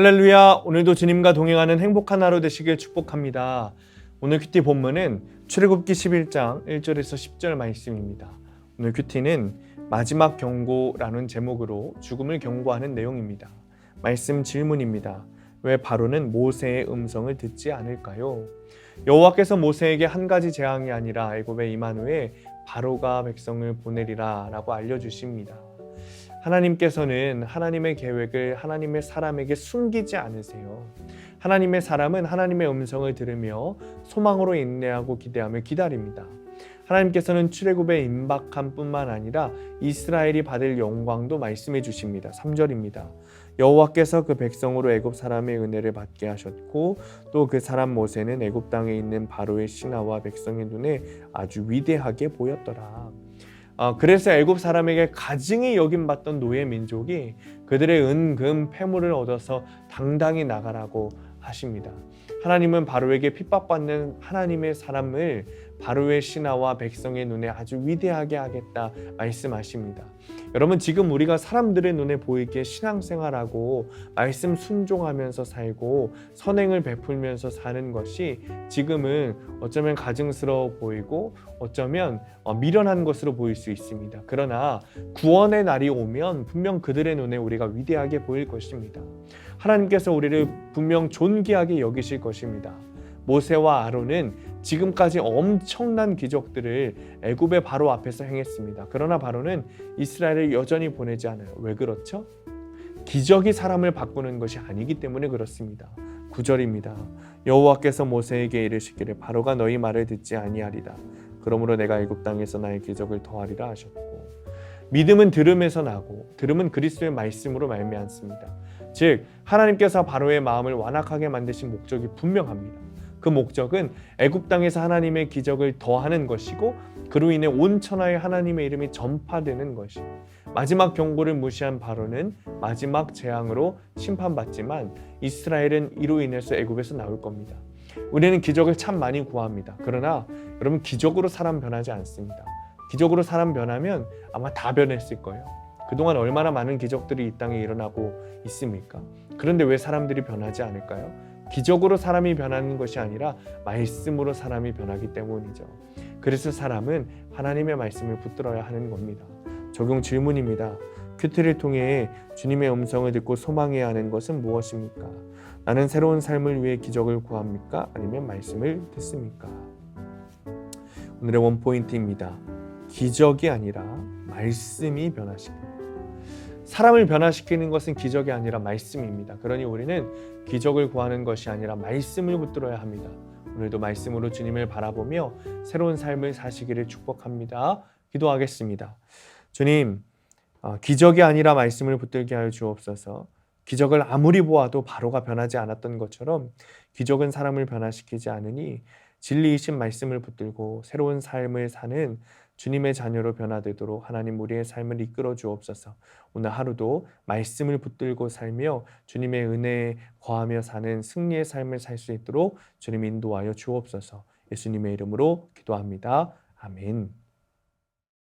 할렐루야, 오늘도 주님과 동행하는 행복한 하루 되시길 축복합니다. 오늘 큐티 본문은 출애굽기 11장 1절에서 10절 말씀입니다. 오늘 큐티는 마지막 경고라는 제목으로 죽음을 경고하는 내용입니다. 말씀 질문입니다. 왜 바로는 모세의 음성을 듣지 않을까요? 여호와께서 모세에게 한 가지 재앙이 아니라 애굽에 임한 후에 바로가 백성을 보내리라 라고 알려주십니다. 하나님께서는 하나님의 계획을 하나님의 사람에게 숨기지 않으세요. 하나님의 사람은 하나님의 음성을 들으며 소망으로 인내하고 기대하며 기다립니다. 하나님께서는 출애굽의 임박함 뿐만 아니라 이스라엘이 받을 영광도 말씀해 주십니다. 3절입니다. 여호와께서 그 백성으로 애굽 사람의 은혜를 받게 하셨고 또 그 사람 모세는 애굽 땅에 있는 바로의 신하와 백성의 눈에 아주 위대하게 보였더라. 그래서 애굽 사람에게 가증히 여김받던 노예 민족이 그들의 은, 금, 패물을 얻어서 당당히 나가라고 하십니다. 하나님은 바로에게 핍박받는 하나님의 사람을 바로의 신하와 백성의 눈에 아주 위대하게 하겠다 말씀하십니다. 여러분, 지금 우리가 사람들의 눈에 보이기에 신앙생활하고 말씀 순종하면서 살고 선행을 베풀면서 사는 것이 지금은 어쩌면 가증스러워 보이고 어쩌면 미련한 것으로 보일 수 있습니다. 그러나 구원의 날이 오면 분명 그들의 눈에 우리가 위대하게 보일 것입니다. 하나님께서 우리를 분명 존귀하게 여기실 것입니다. 모세와 아론은 지금까지 엄청난 기적들을 애굽의 바로 앞에서 행했습니다. 그러나 바로는 이스라엘을 여전히 보내지 않아요. 왜 그렇죠? 기적이 사람을 바꾸는 것이 아니기 때문에 그렇습니다. 9절입니다. 여호와께서 모세에게 이르시기를 바로가 너희 말을 듣지 아니하리다. 그러므로 내가 애굽 땅에서 나의 기적을 더하리라 하셨고, 믿음은 들음에서 나고 들음은 그리스도의 말씀으로 말미암습니다. 즉 하나님께서 바로의 마음을 완악하게 만드신 목적이 분명합니다. 그 목적은 애굽 땅에서 하나님의 기적을 더하는 것이고 그로 인해 온 천하에 하나님의 이름이 전파되는 것이, 마지막 경고를 무시한 바로는 마지막 재앙으로 심판받지만 이스라엘은 이로 인해서 애굽에서 나올 겁니다. 우리는 기적을 참 많이 구합니다. 그러나 여러분, 기적으로 사람 변하지 않습니다. 기적으로 사람 변하면 아마 다 변했을 거예요. 그동안 얼마나 많은 기적들이 이 땅에 일어나고 있습니까? 그런데 왜 사람들이 변하지 않을까요? 기적으로 사람이 변하는 것이 아니라 말씀으로 사람이 변하기 때문이죠. 그래서 사람은 하나님의 말씀을 붙들어야 하는 겁니다. 적용 질문입니다. 큐티를 통해 주님의 음성을 듣고 소망해야 하는 것은 무엇입니까? 나는 새로운 삶을 위해 기적을 구합니까? 아니면 말씀을 듣습니까? 오늘의 원포인트입니다. 기적이 아니라 말씀이 변화시킵니다. 사람을 변화시키는 것은 기적이 아니라 말씀입니다. 그러니 우리는 기적을 구하는 것이 아니라 말씀을 붙들어야 합니다. 오늘도 말씀으로 주님을 바라보며 새로운 삶을 사시기를 축복합니다. 기도하겠습니다. 주님, 기적이 아니라 말씀을 붙들게 하여 주옵소서. 기적을 아무리 보아도 바로가 변하지 않았던 것처럼 기적은 사람을 변화시키지 않으니 진리이신 말씀을 붙들고 새로운 삶을 사는 주님의 자녀로 변화되도록 하나님 우리의 삶을 이끌어 주옵소서. 오늘 하루도 말씀을 붙들고 살며 주님의 은혜에 거하며 사는 승리의 삶을 살 수 있도록 주님 인도하여 주옵소서. 예수님의 이름으로 기도합니다. 아멘.